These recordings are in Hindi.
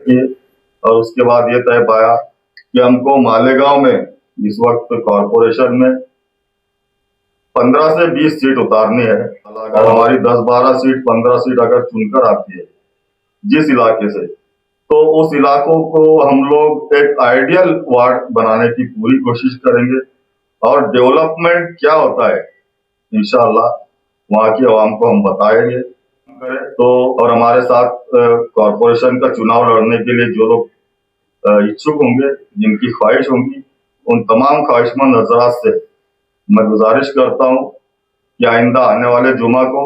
किए और उसके बाद ये तय पाया कि हमको मालेगांव में इस वक्त कॉरपोरेशन में 15 से 20 सीट उतारनी है। अगर हमारी 10-12 सीट 15 सीट अगर चुनकर आती है जिस इलाके से, तो उस इलाकों को हम लोग एक आइडियल वार्ड बनाने की पूरी कोशिश करेंगे और डेवलपमेंट क्या होता है इंशाअल्लाह वहाँ की आवाम को हम बताएंगे। तो और हमारे साथ कॉरपोरेशन का चुनाव लड़ने के लिए जो लोग इच्छुक होंगे, जिनकी ख्वाहिश होंगी, उन तमाम ख्वाहिशमंद हजरात से मैं गुजारिश करता हूँ कि आइंदा आने वाले जुमा को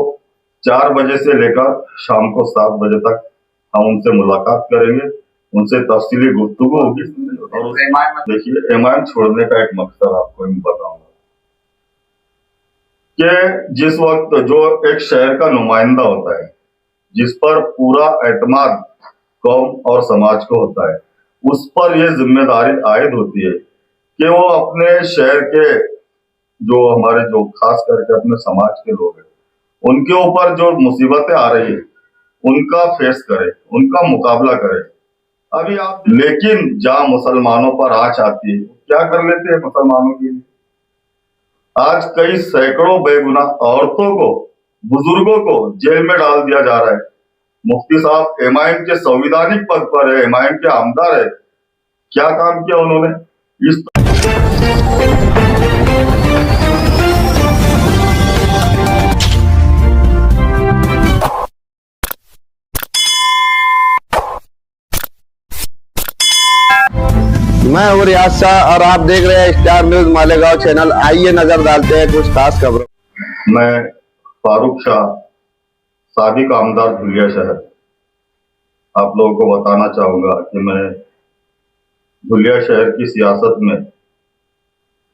4 बजे से लेकर शाम को 7 बजे तक हम उनसे मुलाकात करेंगे, उनसे तफसीली गुफ्तगू होगी। और देखिए, एमआईएम छोड़ने का एक मकसद आपको मैं बताऊंगा कि जिस वक्त जो एक शहर का नुमाइंदा होता है, जिस पर पूरा एतमाद कौम और समाज को होता है, उस पर यह जिम्मेदारी आयद होती है कि वो अपने शहर के जो हमारे जो खास करके अपने समाज के लोग हैं, उनके ऊपर जो मुसीबतें आ रही है उनका फेस करे, उनका मुकाबला करे। अभी आप लेकिन जहां मुसलमानों पर आंच आती है, क्या कर लेते हैं मुसलमानों के लिए? आज कई सैकड़ों बेगुनाह औरतों को, बुजुर्गों को जेल में डाल दिया जा रहा है। मुफ्ती साहब एमआईएम के संविधानिक पद पर है, एमआईएम के आमदार है, क्या काम किया उन्होंने? इस मैं हूँ रियाज शाह और आप देख रहे हैं स्टार न्यूज मालेगांव चैनल। आइए नजर डालते हैं कुछ खास खबरों। मैं फारूक शाह, साबिक आमदार धुलिया शहर, आप लोगों को बताना चाहूंगा कि मैं धुलिया शहर की सियासत में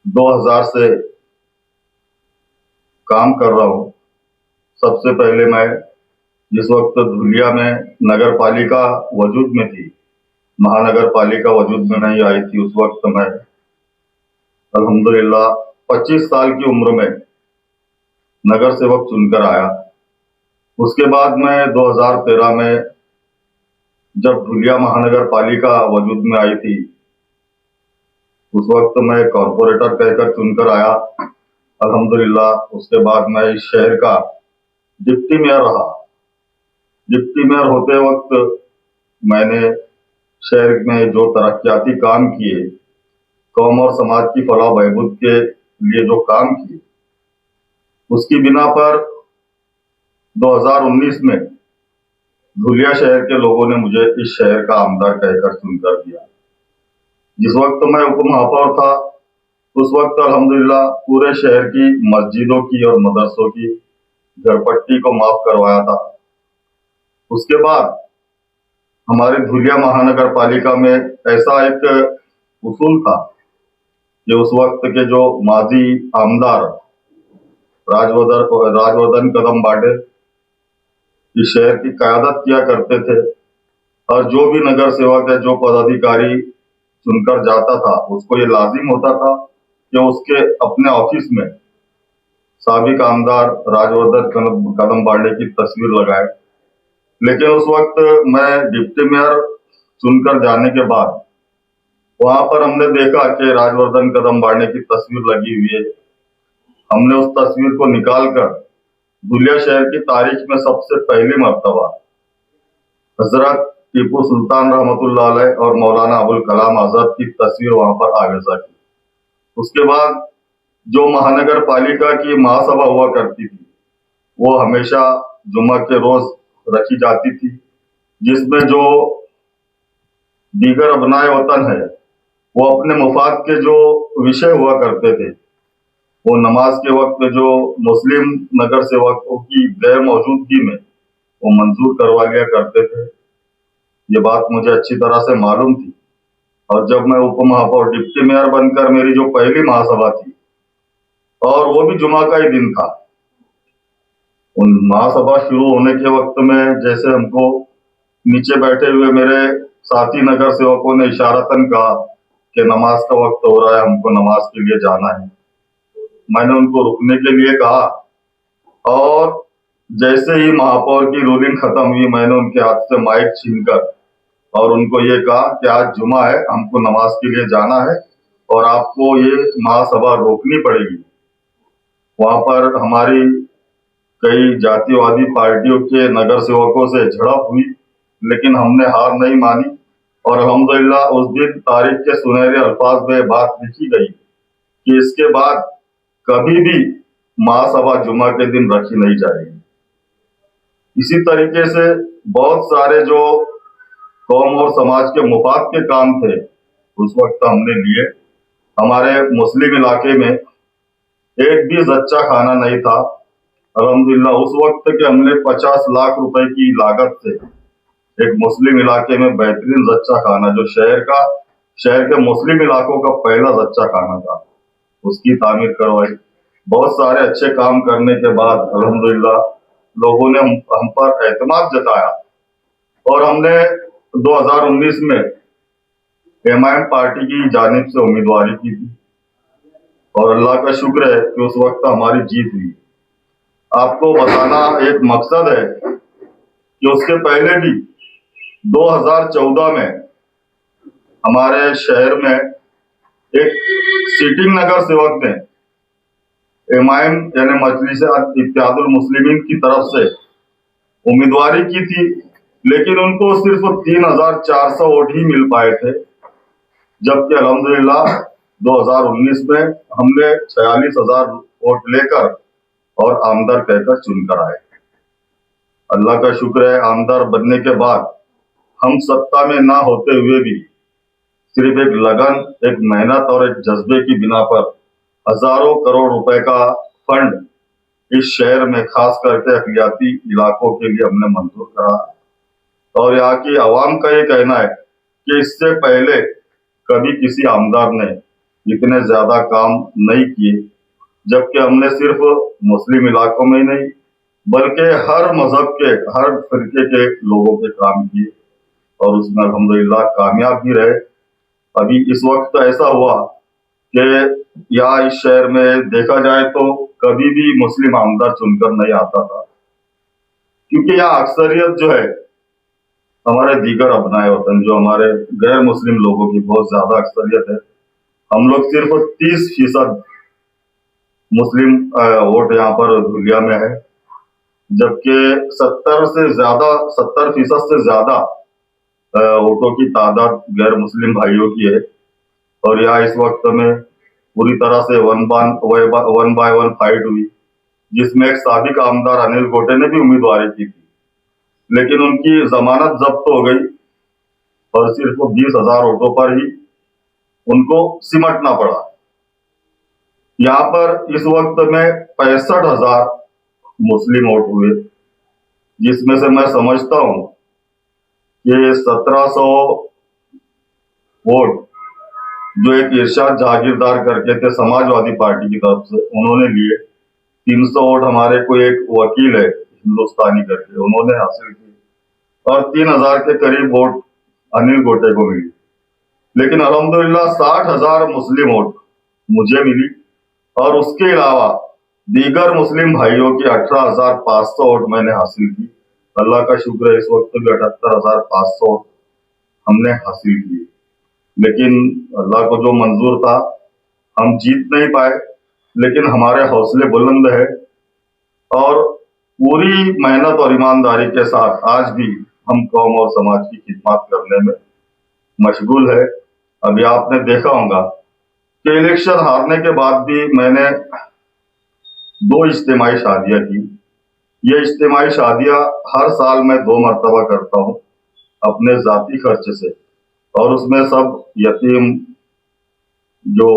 2000 से काम कर रहा हूँ। सबसे पहले मैं जिस वक्त धुलिया में नगर पालिका वजूद में थी, महानगर पालिका वजूद में नहीं आई थी, उस वक्त मैं अल्हम्दुलिल्लाह 25 साल की उम्र में नगर सेवक चुनकर आया। उसके बाद मैं 2013 में जब धुलिया महानगर पालिका वजूद में आई थी, उस वक्त मैं कॉरपोरेटर कहकर चुनकर आया अल्हम्दुलिल्लाह। उसके बाद मैं इस शहर का डिप्टी मेयर रहा। डिप्टी मेयर होते वक्त मैंने शहर में जो तरक्याती काम किए, कौम और समाज की फलाह बहबूद के लिए जो काम किए, उसकी बिना पर 2019 में धुलिया शहर के लोगों ने मुझे इस शहर का आमदार कहकर चुनकर दिया। जिस वक्त मैं उप महापौर था, उस वक्त अल्हम्दुलिल्लाह पूरे शहर की मस्जिदों की और मदरसों की घरपट्टी को माफ करवाया था। उसके बाद हमारे धुलिया महानगर पालिका में ऐसा एक उसूल था कि उस वक्त के जो माजी आमदार राजवर्धन कदम बाटे इस शहर की क़यादत किया करते थे और जो भी नगर सेवक है, जो पदाधिकारी चुनकर जाता था, उसको ये लाजिम होता था कि उसके अपने ऑफिस में साबिक आमदार राजवर्धन कदम बाटे की तस्वीर लगाए। लेकिन उस वक्त मैं डिप्टी मेयर चुनकर जाने के बाद वहां पर हमने देखा कि राजवर्धन कदम बाटे की तस्वीर लगी हुई है। हमने उस तस्वीर को निकालकर धुलिया शहर की तारीख में सबसे पहली मर्तबा हजरत टीपू सुल्तान रहमतुल्लाह अलैह और मौलाना अबुल कलाम आजाद की तस्वीर वहां पर आवेजा की। उसके बाद जो महानगर पालिका की महासभा हुआ करती थी, वो हमेशा जुम्मा के रोज रखी जाती थी, जिसमें जो दीगर अबनाए वतन है वो अपने मुफाद के जो विषय हुआ करते थे, वो नमाज के वक्त जो मुस्लिम नगर सेवकों की गैर मौजूदगी में वो मंजूर करवा लिया करते थे। ये बात मुझे अच्छी तरह से मालूम थी और जब मैं उप महापौर डिप्टी मेयर बनकर मेरी जो पहली महासभा थी और वो भी जुमा का ही दिन था, उन महासभा शुरू होने के वक्त में जैसे हमको नीचे बैठे हुए मेरे साथी नगर सेवकों ने इशारतन कहा कि नमाज का वक्त हो रहा है, हमको नमाज के लिए जाना है। मैंने उनको रुकने के लिए कहा और जैसे ही महापौर की रूलिंग खत्म हुई, मैंने उनके हाथ से माइक छीनकर और उनको ये कहा कि आज जुमा है, हमको नमाज के लिए जाना है और आपको ये महासभा रोकनी पड़ेगी। वहां पर हमारी कई जातिवादी पार्टियों के नगर सेवकों से झड़प हुई, लेकिन हमने हार नहीं मानी और अल्हम्दुलिल्लाह उस दिन तारीख के सुनहरे अल्फाज में बात लिखी गई कि इसके बाद कभी भी महासभा जुमा के दिन रखी नहीं जाएगी। इसी तरीके से बहुत सारे जो कौम और समाज के मुफाद के काम थे उस वक्त हमने लिए। हमारे मुस्लिम इलाके में एक भी जच्चा खाना नहीं था। अल्हम्दुलिल्लाह उस वक्त के हमने 50 लाख रुपए की लागत से एक मुस्लिम इलाके में बेहतरीन जच्चा खाना, जो शहर के मुस्लिम इलाकों का पहला जच्चा खाना था, उसकी तामीर करवाई। बहुत सारे अच्छे काम करने के बाद अल्हम्दुलिल्लाह लोगों ने हम पर एतमाद जताया और हमने 2019 में एमआईएम पार्टी की जानिब से उम्मीदवारी की थी और अल्लाह का शुक्र है कि उस वक्त हमारी जीत हुई। आपको बताना एक मकसद है कि उसके पहले भी 2014 में हमारे शहर में एक सिटिंग नगर सेवक ने एमआईएम यानी मजलिस इत्तेहादुल मुस्लिमीन की तरफ से उम्मीदवारी की थी, लेकिन उनको सिर्फ 3400 वोट ही मिल पाए थे, जबकि अल्हम्दुलिल्लाह 2019 में हमने 46,000 वोट लेकर और आमदार कहकर चुनकर आए। अल्लाह का शुक्र है, आमदार बनने के बाद हम सत्ता में ना होते हुए भी सिर्फ एक लगन, एक मेहनत और एक जज्बे की बिना पर हजारों करोड़ रुपए का फंड इस शहर में खास करके अक़लियती इलाकों के लिए हमने मंजूर करा और यहाँ की आवाम का ये कहना है कि इससे पहले कभी किसी आमदार ने इतने ज्यादा काम नहीं किए, जबकि हमने सिर्फ मुस्लिम इलाकों में ही नहीं बल्कि हर मजहब के, हर फिरके के लोगों के काम किए और उसमें अल्हम्दुलिल्लाह कामयाब भी रहे। अभी इस वक्त ऐसा हुआ कि यहाँ इस शहर में देखा जाए तो कभी भी मुस्लिम आमदार चुनकर नहीं आता था, क्योंकि यहाँ अक्सरियत जो है हमारे दीगर अपनाए वतन, जो हमारे गैर मुस्लिम लोगों की बहुत ज्यादा अक्सरियत है। हम लोग सिर्फ 30% मुस्लिम वोट यहाँ पर धुलिया में है, जबकि 70% से ज्यादा वोटों की तादाद गैर मुस्लिम भाइयों की है और यहाँ इस वक्त में पूरी तरह से वन बाय वन फाइट हुई, जिसमें एक साबिक आमदार अनिल गोटे ने भी उम्मीदवारी की थी, लेकिन उनकी जमानत जब्त हो गई और सिर्फ 20,000 वोटों पर ही उनको सिमटना पड़ा। यहाँ पर इस वक्त में 65,000 मुस्लिम वोट हुए, जिसमें से मैं समझता हूं कि 1700 वोट जो एक इरशाद जागीरदार करके थे समाजवादी पार्टी की तरफ से, उन्होंने लिए। 300 वोट हमारे कोई एक वकील है हिंदुस्तानी करके, उन्होंने हासिल की और 3,000 के करीब वोट अनिल गोटे को मिली। लेकिन अल्हम्दुलिल्लाह 60,000 मुस्लिम वोट मुझे मिली और उसके अलावा दीगर मुस्लिम भाइयों की 18,500 वोट मैंने हासिल की। अल्लाह का शुक्र है, इस वक्त भी 78,500 हमने हासिल किए, लेकिन अल्लाह को जो मंजूर था हम जीत नहीं पाए, लेकिन हमारे हौसले बुलंद है और पूरी मेहनत और ईमानदारी के साथ आज भी हम कौम और समाज की खिदमत करने में मशगूल है। अभी आपने देखा होगा कि इलेक्शन हारने के बाद भी मैंने 2 इज्तिमाई शादियां की। ये इज्तिमाई शादियां हर साल मैं 2 मरतबा करता हूँ अपने जाती खर्च से, और उसमें सब यतीम जो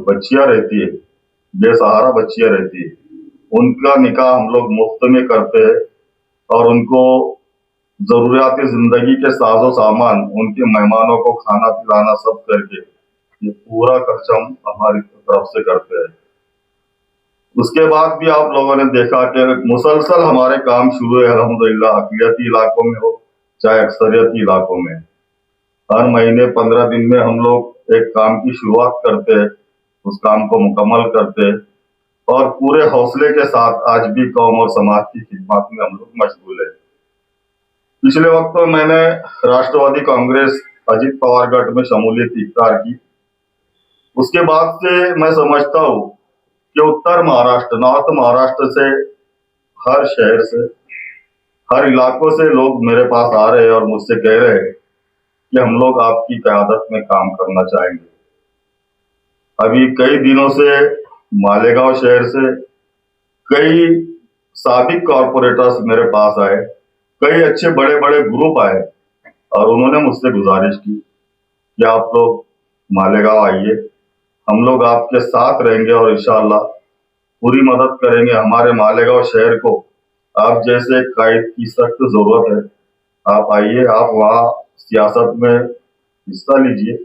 बच्चियां रहती है, बेसहारा बच्चियां रहती है, उनका निकाह हम लोग मुफ्त में करते हैं और उनको जरूरियात जिंदगी के साजो सामान, उनके मेहमानों को खाना पिलाना सब करके ये पूरा खर्च हम हमारी तरफ से करते हैं। उसके बाद भी आप लोगों ने देखा कि मुसलसल हमारे काम शुरू है अल्हम्दुलिल्लाह, अक़लियती इलाकों में हो चाहे अक्सरियती इलाकों में। हर महीने 15 दिन में हम लोग एक काम की शुरुआत करते हैं, उस काम को मुकम्मल करते हैं और पूरे हौसले के साथ आज भी कौम और समाज की खिदमत में हम लोग मशगूल है। पिछले वक्त तो मैंने राष्ट्रवादी कांग्रेस अजित पवार गठ में शमूलियत इख्तियार की। उसके बाद से मैं समझता हूँ कि उत्तर महाराष्ट्र, नॉर्थ महाराष्ट्र से, हर शहर से, हर इलाकों से लोग मेरे पास आ रहे हैं और मुझसे कह रहे हैं कि हम लोग आपकी क़यादत में काम करना चाहेंगे। अभी कई दिनों से मालेगांव शहर से कई साबिक कॉरपोरेटर्स मेरे पास आए, कई अच्छे बड़े बड़े ग्रुप आए और उन्होंने मुझसे गुजारिश की कि आप लोग मालेगांव आइए, हम लोग आपके साथ रहेंगे और इंशाअल्लाह पूरी मदद करेंगे। हमारे मालेगांव शहर को आप जैसे कायद की सख्त जरूरत है। आप आइए, आप वहाँ सियासत में हिस्सा लीजिए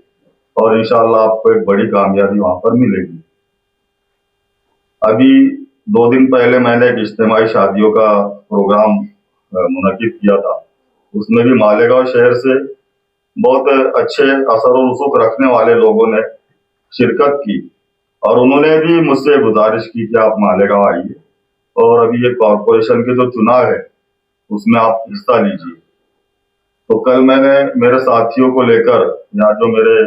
और इंशाअल्लाह आपको एक बड़ी कामयाबी वहां पर मिलेगी। अभी 2 दिन पहले मैंने एक इज्तिमाई शादियों का प्रोग्राम मुनक्किद किया था। उसमें भी मालेगांव शहर से बहुत अच्छे असर और रसूख रखने वाले लोगों ने शिरकत की और उन्होंने भी मुझसे गुजारिश की कि आप मालेगांव आइए और अभी ये कॉरपोरेशन के जो चुनाव है उसमें आप हिस्सा लीजिए। तो कल मैंने मेरे साथियों को लेकर, यहाँ जो मेरे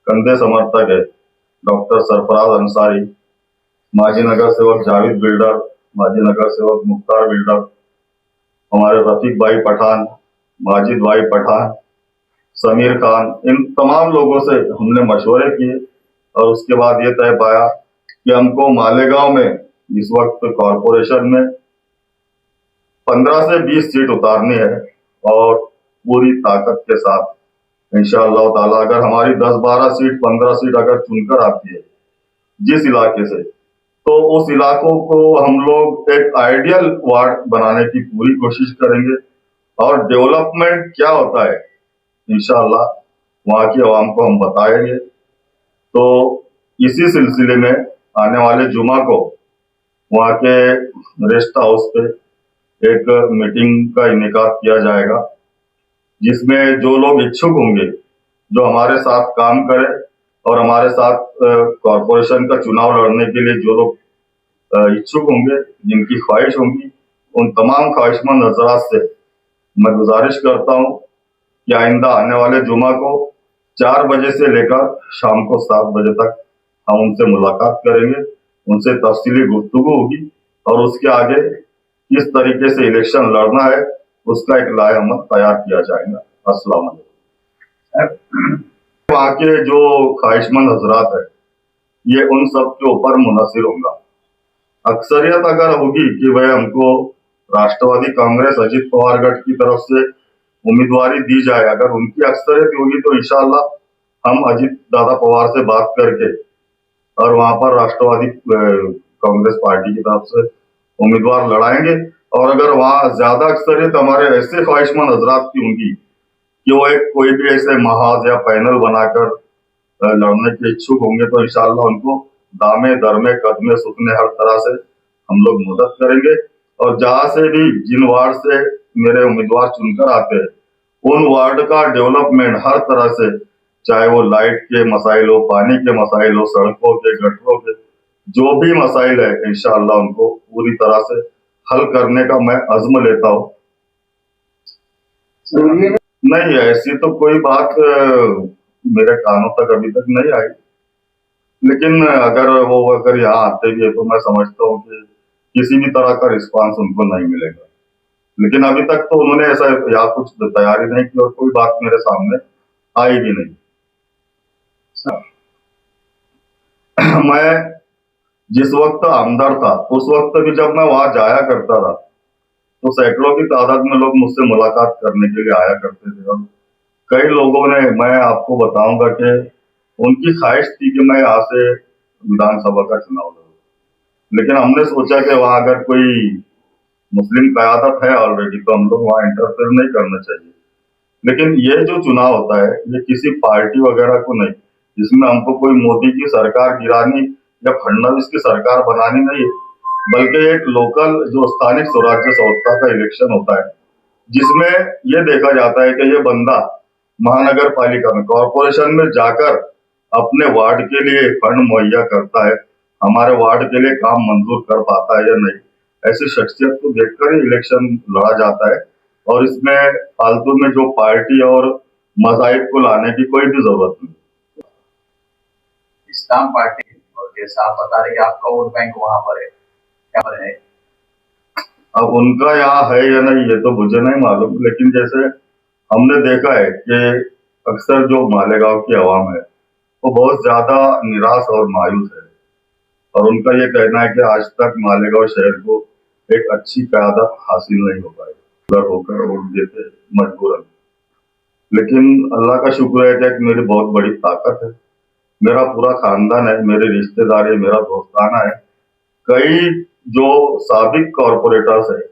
कंधे समर्थक है, डॉक्टर सरफराज अंसारी, माजी नगर सेवक जावेद बिल्डर, माजी नगर सेवक मुख्तार बिल्डर, हमारे रफीक भाई पठान, माजिद भाई पठान, समीर खान, इन तमाम लोगों से हमने मशवरे किए और उसके बाद ये तय पाया कि हमको मालेगांव में इस वक्त कॉरपोरेशन में 15 से 20 सीट उतारनी है और पूरी ताकत के साथ इंशाअल्लाह ताला अगर हमारी 10-12 सीट, 15 सीट अगर चुनकर आती है जिस इलाके से, तो उस इलाकों को हम लोग एक आइडियल वार्ड बनाने की पूरी कोशिश करेंगे और डेवलपमेंट क्या होता है इंशाअल्लाह वहाँ की आवाम को हम बताएंगे। तो इसी सिलसिले में आने वाले जुमा को वहाँ के रेस्ट हाउस पे एक मीटिंग का इनेकाद किया जाएगा, जिसमें जो लोग इच्छुक होंगे, जो हमारे साथ काम करें और हमारे साथ कॉरपोरेशन का चुनाव लड़ने के लिए जो लोग इच्छुक होंगे, जिनकी ख्वाहिश होंगी, उन तमाम ख्वाहिशमंद हजरात से मैं गुजारिश करता हूँ कि आइंदा आने वाले जुमा को 4 बजे से लेकर शाम को 7 बजे तक हम उनसे मुलाकात करेंगे, उनसे तफसीली गुफ्तगू होगी और उसके आगे किस तरीके से इलेक्शन लड़ना है उसका एक लाएअमल तैयार किया जाएगा। अस्सलाम वालेकुम। वहाँ के जो ख्वाहिशमंद हजरात है ये उन सब के ऊपर मुनहसर होगा। अक्सरियत अगर होगी कि भाई हमको राष्ट्रवादी कांग्रेस अजित पवार गठ की तरफ से उम्मीदवारी दी जाए, अगर उनकी अक्सरियत होगी तो इंशाअल्लाह हम अजित दादा पवार से बात करके और वहां पर राष्ट्रवादी कांग्रेस पार्टी की तरफ से उम्मीदवार लड़ाएंगे। और अगर वहां ज्यादा अक्सरियत हमारे ऐसे ख्वाहिशमंद हजरात की होंगी कि वो एक कोई भी ऐसे महाज या पैनल बनाकर लड़ने के इच्छुक होंगे तो इंशाअल्लाह उनको दामे दरमे कदमे सुखने हर तरह से हम लोग मदद करेंगे। और जहां से भी जिन वार्ड से मेरे उम्मीदवार चुनकर आते हैं उन वार्ड का डेवलपमेंट हर तरह से, चाहे वो लाइट के मसाइल हो, पानी के मसाइल हो, सड़कों के, गटरों के, जो भी मसाइल है इंशाअल्लाह उनको पूरी तरह से हल करने का मैं अज़्म लेता हूँ। नहीं, ऐसी तो कोई बात मेरे कानों तक अभी तक नहीं आई, लेकिन अगर यहाँ आते भी है तो मैं समझता हूँ कि किसी भी तरह का रिस्पांस उनको नहीं मिलेगा। लेकिन अभी तक तो उन्होंने ऐसा या कुछ तैयारी नहीं की और कोई बात मेरे सामने आई भी नहीं। मैं जिस वक्त आमदार था उस वक्त भी जब मैं वहां जाया करता था तो सैकड़ों की तादाद में लोग मुझसे मुलाकात करने के लिए आया करते थे और कई लोगों ने, मैं आपको बताऊंगा कि उनकी ख्वाहिश थी कि मैं यहाँ से विधानसभा का चुनाव लड़ूं, लेकिन हमने सोचा कि वहां अगर कोई मुस्लिम क़यादत है ऑलरेडी तो हम लोग वहां इंटरफेयर नहीं करना चाहिए। लेकिन ये जो चुनाव होता है ये किसी पार्टी वगैरह को नहीं, जिसमें हमको कोई मोदी की सरकार गिरानी या फडणवीस की सरकार बनानी नहीं है, बल्कि एक लोकल जो स्थानिक स्वराज्य संस्था का इलेक्शन होता है जिसमें ये देखा जाता है कि ये बंदा महानगर पालिका में, कॉरपोरेशन में जाकर अपने वार्ड के लिए फंड मुहैया करता है, हमारे वार्ड के लिए काम मंजूर कर पाता है या नहीं। ऐसी शख्सियत को देखकर ही इलेक्शन लड़ा जाता है। और इसमें फालतू में जो पार्टी और मज़ाहिब को लाने की कोई भी जरूरत नहीं। इस्लाम पार्टी और जैसा आप बता रहे हैं आपका वोट बैंक वहां पर है, क्या पर है? अब उनका यहाँ है या नहीं ये तो मुझे नहीं मालूम, लेकिन जैसे हमने देखा है कि अक्सर जो मालेगांव की आवाम है वो बहुत ज्यादा निराश और मायूस है, और उनका ये कहना है कि आज तक मालेगांव शहर को एक अच्छी क़यादत हासिल नहीं हो पाई, लड़ होकर वोट देते मजबूरन। लेकिन अल्लाह का शुक्र है कि मेरी बहुत बड़ी ताकत है, मेरा पूरा खानदान है, मेरे रिश्तेदार है, मेरा दोस्ताना है। कई जो साबिक कॉरपोरेटर्स है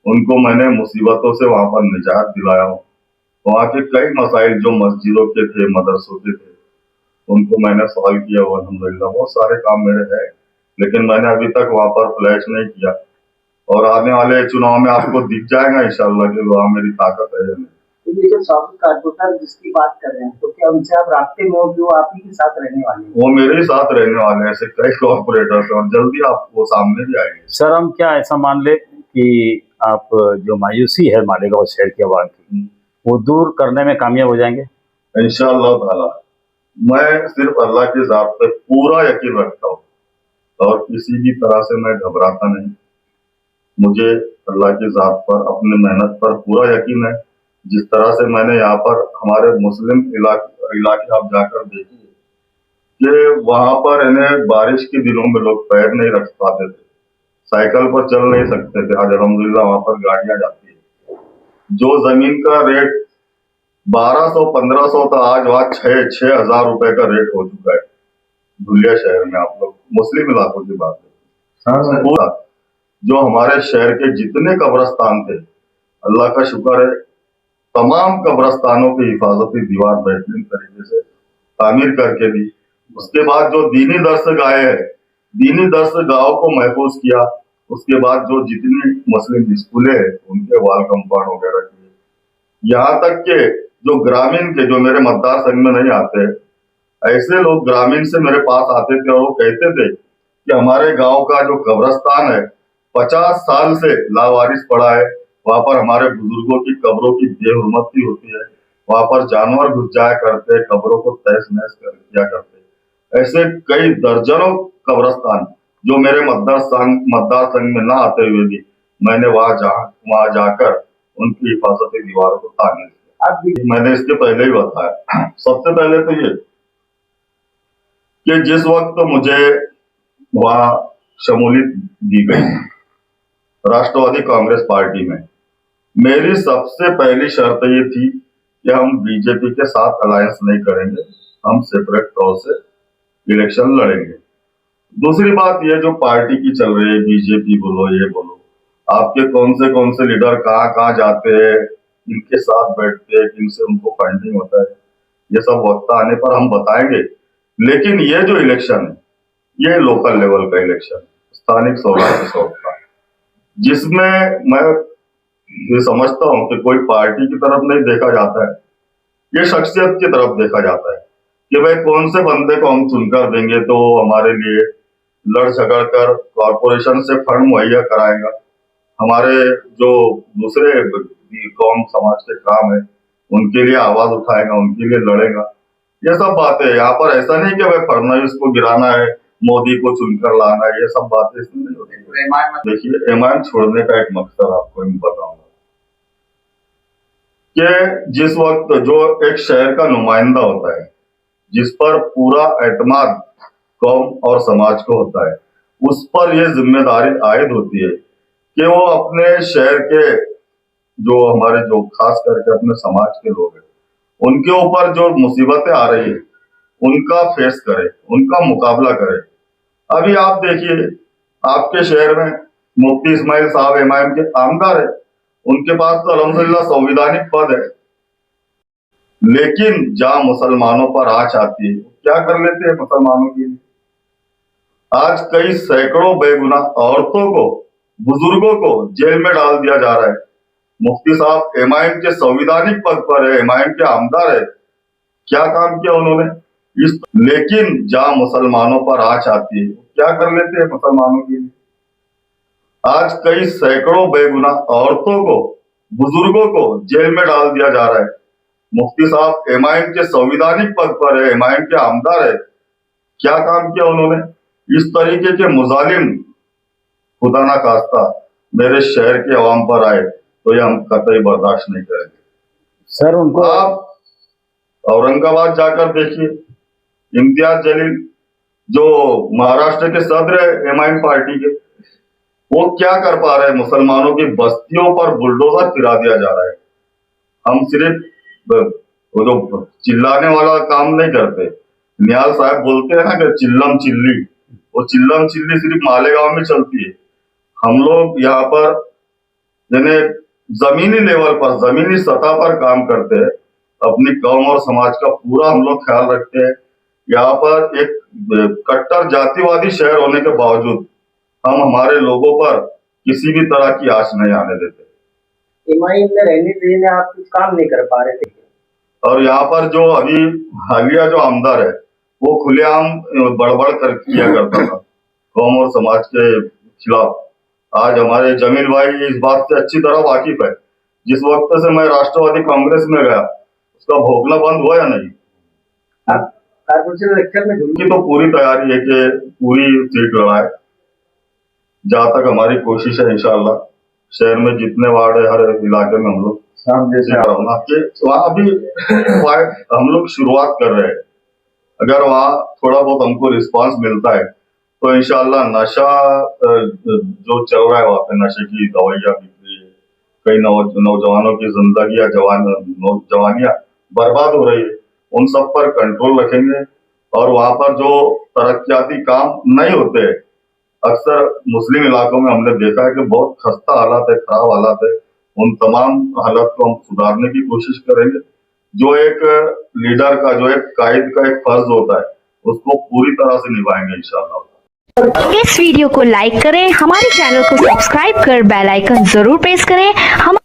उनको मैंने मुसीबतों से वहां पर निजात दिलाया हूँ। वहाँ के कई मसाइल जो मस्जिदों के थे, मदरसों के थे, उनको मैंने सॉल्व किया हुआ अल्हम्दुलिल्लाह। बहुत सारे काम मेरे हैं, लेकिन मैंने अभी तक वहां पर फ्लैश नहीं किया, और आने वाले चुनाव में आपको दिख जाएगा इंशाल्लाह कि वहाँ मेरी ताकत है या नहीं। तो ये जो साबिक कारपोरेटर जिसकी बात कर रहे हैं, तो क्या उनसे आप रास्ते में हो कि वो आप ही के साथ रहने वाले हैं? वो मेरे ही साथ रहने वाले हैं, ऐसे कई कॉरपोरेटर्स हैं, और जल्दी आपको सामने भी आएंगे। सर, हम क्या ऐसा मान ले कि आप जो मायूसी है मालेगांव शहर के आवाम की, वो दूर करने में कामयाब हो जाएंगे? इंशाअल्लाह ताला। मैं सिर्फ अल्लाह की जात पे पूरा यकीन रखता हूँ, और किसी भी तरह से मैं घबराता नहीं। मुझे अल्लाह की जात पर, अपनी मेहनत पर पूरा यकीन है। जिस तरह से मैंने यहाँ पर हमारे मुस्लिम इलाके आप जाकर देखिए कि वहां पर इन्हें बारिश के दिनों में लोग पैर नहीं रख पाते थे, साइकिल पर चल नहीं सकते थे, आज अल्हम्दुलिल्लाह वहां पर गाड़ियां जाती है। जो जमीन का रेट 1200-1500 था, आज वहां 6,000 रुपए का रेट हो चुका है धुलिया शहर में। आप लोग मुस्लिम इलाकों की बात है। पूरा जो हमारे शहर के जितने कब्रस्तान थे, अल्लाह का शुक्र है, तमाम कब्रस्तानों की हिफाजती दीवार बेहतरीन तरीके से तामीर करके दी। उसके बाद जो दीनी दरसगाहें है, दीनी दरसगाहों को महफूज किया। उसके बाद जो जितनी मुस्लिम स्कूलें हैं उनके वाल कंपाउंड वगैरह किए। यहाँ तक के जो ग्रामीण के, जो मेरे मतदार संघ में नहीं आते, ऐसे लोग ग्रामीण से मेरे पास आते थे और वो कहते थे कि हमारे गांव का जो कब्रस्तान है 50 साल से लावारिस पड़ा है, वहां पर हमारे बुजुर्गों की कब्रों की बेहुरमती होती है, वहां पर जानवर घुस जाया करते, कब्रों को तहस नहस किया करते। ऐसे कई दर्जनों कब्रस्तान जो मेरे मतदार संघ में ना आते हुए भी मैंने वहां जाकर उनकी हिफाजती दीवारों को तामीर किया। मैंने इसके पहले ही बताया। सबसे पहले तो ये कि जिस वक्त मुझे वहां शमूलियत दी गई राष्ट्रवादी कांग्रेस पार्टी में, मेरी सबसे पहली शर्त ये थी कि हम बीजेपी के साथ अलायंस नहीं करेंगे, हम सेपरेट तौर से इलेक्शन लड़ेंगे। दूसरी बात ये जो पार्टी की चल रही है, बीजेपी बोलो ये बोलो, आपके कौन से लीडर कहाँ कहाँ जाते हैं, इनके साथ बैठते हैं, इनसे उनको फंडिंग होता है, ये सब वक्त आने पर हम बताएंगे। लेकिन ये जो इलेक्शन है ये लोकल लेवल का इलेक्शन, स्थानिक स्वराज का, जिसमें मैं ये समझता हूं कि कोई पार्टी की तरफ नहीं देखा जाता है, ये शख्सियत की तरफ देखा जाता है कि भाई कौन से बंदे को हम चुनकर देंगे तो हमारे लिए लड़ झगड़ कर कॉरपोरेशन से फंड मुहैया कराएगा, हमारे जो दूसरे कौम समाज के काम है उनके लिए आवाज उठाएगा, उनके लिए लड़ेगा। ये सब बातें यहाँ पर ऐसा नहीं कि भाई फडणवीस को गिराना है, मोदी को चुनकर लाना है, ये सब बातें इसमें नहीं होती। देखिए, एमआईएम छोड़ने का एक मकसद आपको मैं बताऊंगा कि जिस वक्त जो एक शहर का नुमाइंदा होता है, जिस पर पूरा एतमाद कौम और समाज को होता है, उस पर यह जिम्मेदारी आयद होती है कि वो अपने शहर के जो हमारे जो खास करके अपने समाज के लोग हैं, उनके ऊपर जो मुसीबतें आ रही है उनका फेस करे, उनका मुकाबला करे। अभी आप देखिए, आपके शहर में मुफ्ती इस्माइल साहब एमआईएम के आमदार है, उनके पास तो अल्हम्दुलिल्लाह संवैधानिक पद है, लेकिन जहां मुसलमानों पर आंच आती है क्या कर लेते हैं मुसलमानों के लिए। आज कई सैकड़ों बेगुनाह औरतों को, बुजुर्गों को जेल में डाल दिया जा रहा है। मुफ्ती साहब एमआईएम के संवैधानिक पद पर है, एमआईएम के आमदार है, क्या काम किया उन्होंने लेकिन जहां मुसलमानों पर आंच आती है क्या कर लेते हैं मुसलमानों के लिए। आज कई सैकड़ों बेगुनाह औरतों को, बुजुर्गों को जेल में डाल दिया जा रहा है। मुफ्ती साहब एमआईएम के संविधानिक पद पर है, एमआईएम के आमदार है, क्या काम किया उन्होंने? इस तरीके के मुजालिम खुदा ना खास्ता मेरे शहर के अवाम पर आए तो ये हम कतई बर्दाश्त नहीं करेंगे। सर उनको आप औरंगाबाद जाकर देखिए, इम्तियाज जलील जो महाराष्ट्र के सदर है एमआईएम पार्टी के, वो क्या कर पा रहे हैं? मुसलमानों की बस्तियों पर बुलडोजर फिरा दिया जा रहा है। हम सिर्फ वो जो चिल्लाने वाला काम नहीं करते। निहाल साहब बोलते हैं ना कि चिल्लम चिल्ली, वो चिल्लम चिल्ली सिर्फ मालेगांव में चलती है। हम लोग यहाँ पर यानी जमीनी लेवल पर, जमीनी सतह पर काम करते हैं, अपनी कौम और समाज का पूरा हम लोग ख्याल रखते हैं। यहाँ पर एक कट्टर जातिवादी शहर होने के बावजूद हम हमारे लोगों पर किसी भी तरह की आश नहीं आने देते। एमआईएम में रहने से आप कुछ काम नहीं कर पा रहे थे। और यहाँ पर जो अभी हालिया जो आमदार है वो खुलेआम बड़बड़ कर किया करता था कौम और समाज के खिलाफ। आज हमारे जमील भाई इस बात से अच्छी तरह वाकिफ है। जिस वक्त से मैं राष्ट्रवादी कांग्रेस में गया उसका भोगना बंद हुआ या नहीं? आप कारपोरेशन इलेक्शन में उनकी तो पूरी तैयारी है कि पूरी सीट लड़ाए। जहां तक हमारी कोशिश है इंशाअल्लाह शहर में जितने वार्ड है हर इलाके में हम लोग वहाँ अभी हम लोग शुरुआत कर रहे हैं। अगर वहाँ थोड़ा बहुत हमको रिस्पांस मिलता है तो इंशाअल्लाह नशा जो चल रहा है वहाँ पे, नशे की दवाइयाँ बिक रही है, कई नौजवानों की जिंदगी जवानियां बर्बाद हो रही है, उन सब पर कंट्रोल रखेंगे। और वहाँ पर जो तरक्याती काम नहीं होते, अक्सर मुस्लिम इलाकों में हमने देखा है कि बहुत खस्ता हालात है, खराब हालात है, उन तमाम हालात को हम सुधारने की कोशिश करेंगे। जो एक लीडर का, जो एक कायद का एक फर्ज होता है उसको पूरी तरह से निभाएंगे इंशाअल्लाह। इस वीडियो को लाइक करें, हमारे चैनल को सब्सक्राइब कर बेल आइकन जरूर प्रेस करें। हम